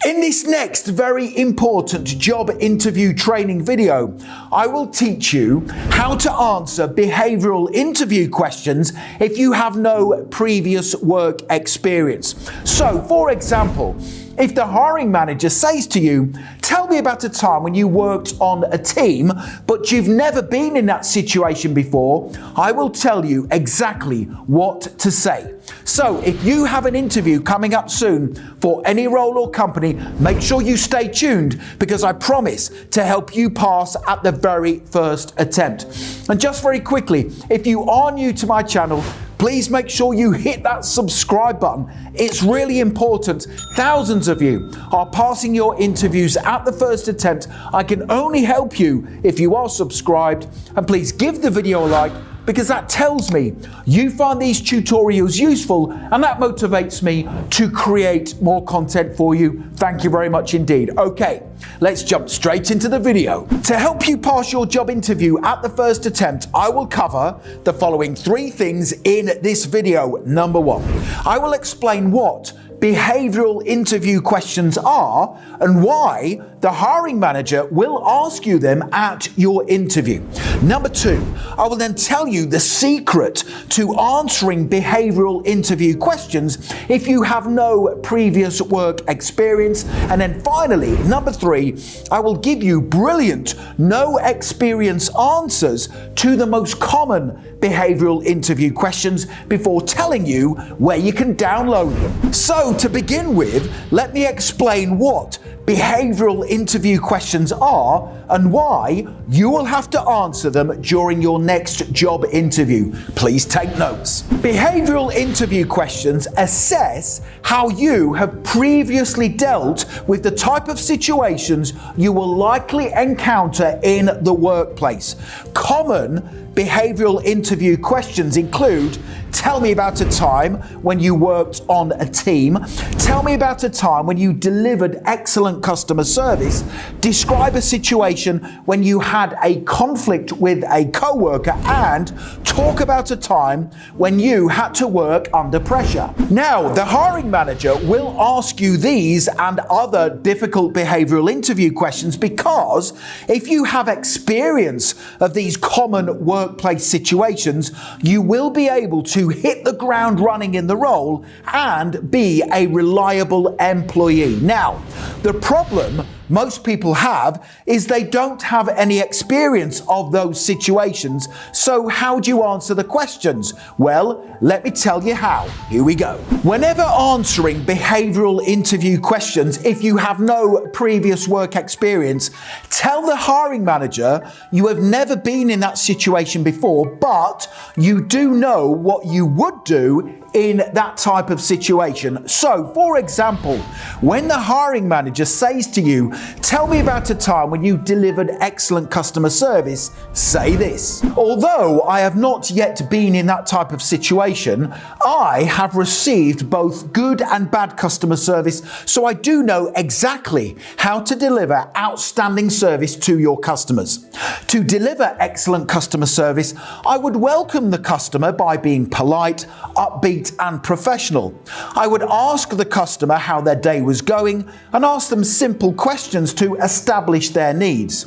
In this next very important job interview training video, I will teach you how to answer behavioral interview questions if you have no previous work experience. So, for example, if the hiring manager says to you, "Tell me about a time when you worked on a team, but you've never been in that situation before," I will tell you exactly what to say. So if you have an interview coming up soon for any role or company, make sure you stay tuned, because I promise to help you pass at the very first attempt. And just very quickly, if you are new to my channel, please make sure you hit that subscribe button. It's really important. Thousands of you are passing your interviews at the first attempt. I can only help you if you are subscribed. And please give the video a like, because that tells me you find these tutorials useful, and that motivates me to create more content for you. Thank you very much indeed. Okay, let's jump straight into the video. To help you pass your job interview at the first attempt, I will cover the following 3 things in this video. Number 1, I will explain what behavioral interview questions are and why the hiring manager will ask you them at your interview. Number 2, I will then tell you the secret to answering behavioral interview questions if you have no previous work experience. And then finally, number 3, I will give you brilliant no experience answers to the most common behavioral interview questions before telling you where you can download them. So to begin with, let me explain what behavioral interview questions are and why you will have to answer them during your next job interview. Please take notes. Behavioral interview questions assess how you have previously dealt with the type of situations you will likely encounter in the workplace. Common behavioral interview questions include: tell me about a time when you worked on a team. Tell me about a time when you delivered excellent customer service. Describe a situation when you had a conflict with a coworker, and talk about a time when you had to work under pressure. Now, the hiring manager will ask you these and other difficult behavioral interview questions because if you have experience of these common workplace situations, you will be able to hit the ground running in the role and be a reliable employee. Now, the problem most people have is they don't have any experience of those situations. So how do you answer the questions? Well, let me tell you how. Here we go. Whenever answering behavioral interview questions, if you have no previous work experience, tell the hiring manager you have never been in that situation before, but you do know what you would do in that type of situation. So, for example, when the hiring manager says to you, "Tell me about a time when you delivered excellent customer service," say this: "Although I have not yet been in that type of situation, I have received both good and bad customer service, so I do know exactly how to deliver outstanding service to your customers. To deliver excellent customer service, I would welcome the customer by being polite, upbeat, and professional. I would ask the customer how their day was going and ask them simple questions to establish their needs.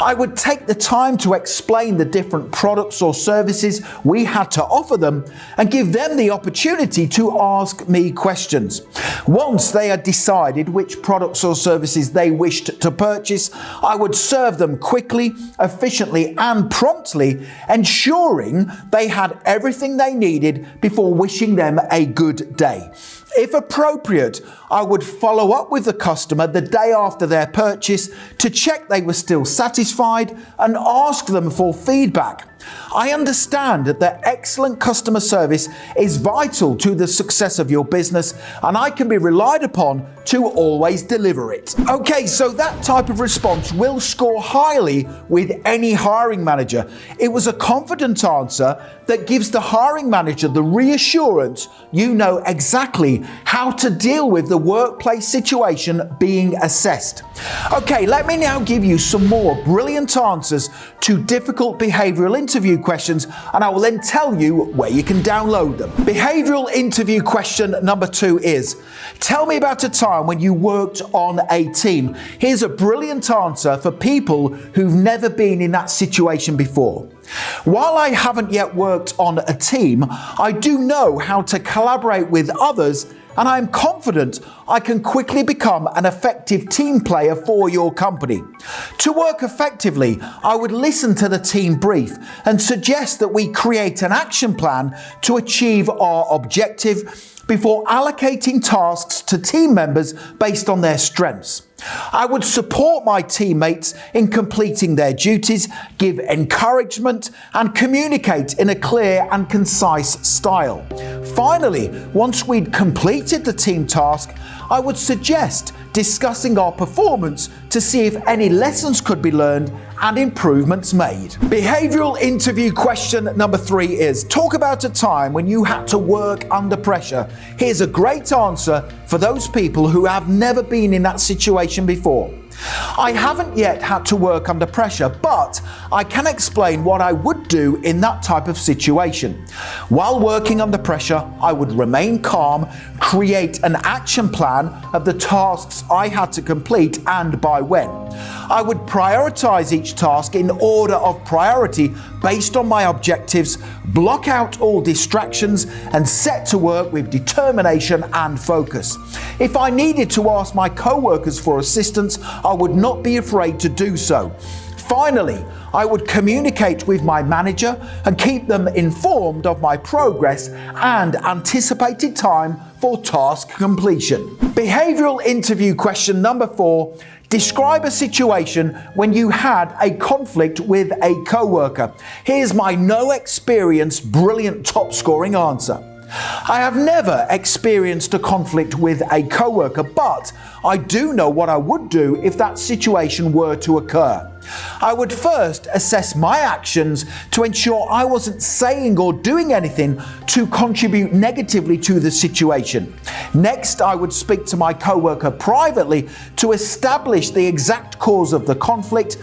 I would take the time to explain the different products or services we had to offer them and give them the opportunity to ask me questions. Once they had decided which products or services they wished to purchase, I would serve them quickly, efficiently, and promptly, ensuring they had everything they needed before wishing them a good day. If appropriate, I would follow up with the customer the day after their purchase to check they were still satisfied and ask them for feedback. I understand that excellent customer service is vital to the success of your business, and I can be relied upon to always deliver it." Okay, so that type of response will score highly with any hiring manager. It was a confident answer that gives the hiring manager the reassurance you know exactly how to deal with the workplace situation being assessed. Okay, let me now give you some more brilliant answers to difficult behavioral interviews interview questions, and I will then tell you where you can download them. Behavioral interview question number 2 is, tell me about a time when you worked on a team. Here's a brilliant answer for people who've never been in that situation before. While I haven't yet worked on a team, I do know how to collaborate with others, and I am confident I can quickly become an effective team player for your company. To work effectively, I would listen to the team brief and suggest that we create an action plan to achieve our objective before allocating tasks to team members based on their strengths. I would support my teammates in completing their duties, give encouragement, and communicate in a clear and concise style. Finally, once we'd completed the team task, I would suggest discussing our performance to see if any lessons could be learned and improvements made. Behavioral interview question number 3 is, talk about a time when you had to work under pressure. Here's a great answer for those people who have never been in that situation before. I haven't yet had to work under pressure, but I can explain what I would do in that type of situation. While working under pressure, I would remain calm, create an action plan of the tasks I had to complete and by when. I would prioritize each task in order of priority based on my objectives, block out all distractions, and set to work with determination and focus. If I needed to ask my co-workers for assistance, I would not be afraid to do so. Finally, I would communicate with my manager and keep them informed of my progress and anticipated time for task completion. Behavioral interview question number 4. Describe a situation when you had a conflict with a co-worker. Here's my no experience, brilliant top scoring answer. I have never experienced a conflict with a co-worker, but I do know what I would do if that situation were to occur. I would first assess my actions to ensure I wasn't saying or doing anything to contribute negatively to the situation. Next, I would speak to my co-worker privately to establish the exact cause of the conflict,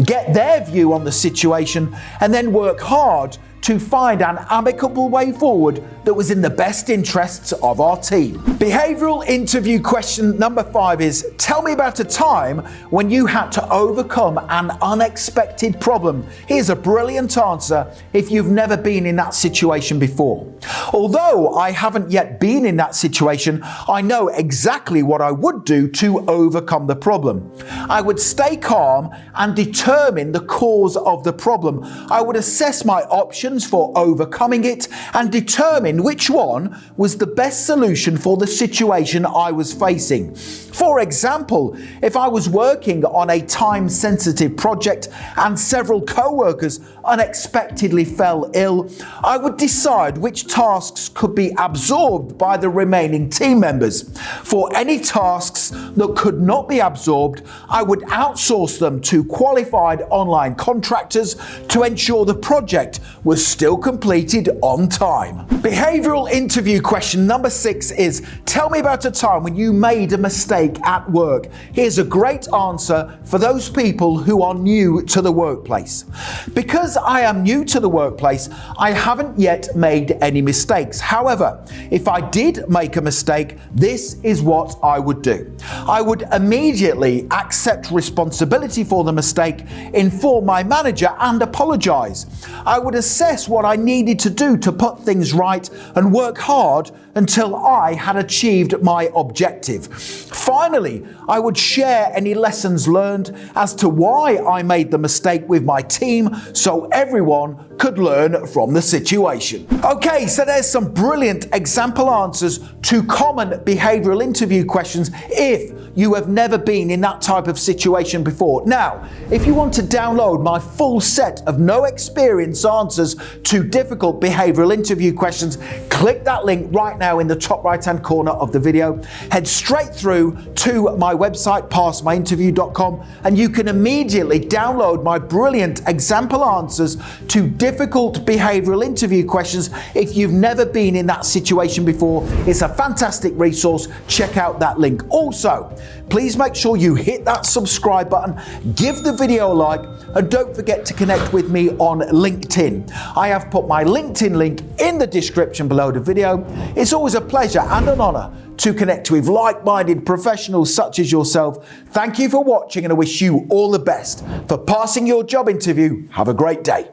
get their view on the situation, and then work hard to find an amicable way forward that was in the best interests of our team. Behavioral interview question number 5 is, tell me about a time when you had to overcome an unexpected problem. Here's a brilliant answer if you've never been in that situation before. Although I haven't yet been in that situation, I know exactly what I would do to overcome the problem. I would stay calm and determine the cause of the problem. I would assess my options for overcoming it and determine which one was the best solution for the situation I was facing. For example, if I was working on a time-sensitive project and several co-workers unexpectedly fell ill, I would decide which tasks could be absorbed by the remaining team members. For any tasks that could not be absorbed, I would outsource them to qualified online contractors to ensure the project was still completed on time. Behavioral interview question number 6 is, tell me about a time when you made a mistake at work. Here's a great answer for those people who are new to the workplace. Because I am new to the workplace, I haven't yet made any mistakes. However, if I did make a mistake, this is what I would do. I would immediately accept responsibility for the mistake, inform my manager, and apologize. I would assess what I needed to do to put things right and work hard until I had achieved my objective. Finally, I would share any lessons learned as to why I made the mistake with my team so everyone could learn from the situation. Okay, so there's some brilliant example answers to common behavioral interview questions if you have never been in that type of situation before. Now, if you want to download my full set of no experience answers to difficult behavioral interview questions, click that link right now in the top right hand corner of the video. Head straight through to my website, passmyinterview.com, and you can immediately immediately download my brilliant example answers to difficult behavioural interview questions if you've never been in that situation before. It's a fantastic resource. Check out that link. Also, please make sure you hit that subscribe button, give the video a like, and don't forget to connect with me on LinkedIn. I have put my LinkedIn link in the description below the video. It's always a pleasure and an honour to connect with like-minded professionals such as yourself. Thank you for watching, and I wish you all the best for passing your job interview. Have a great day.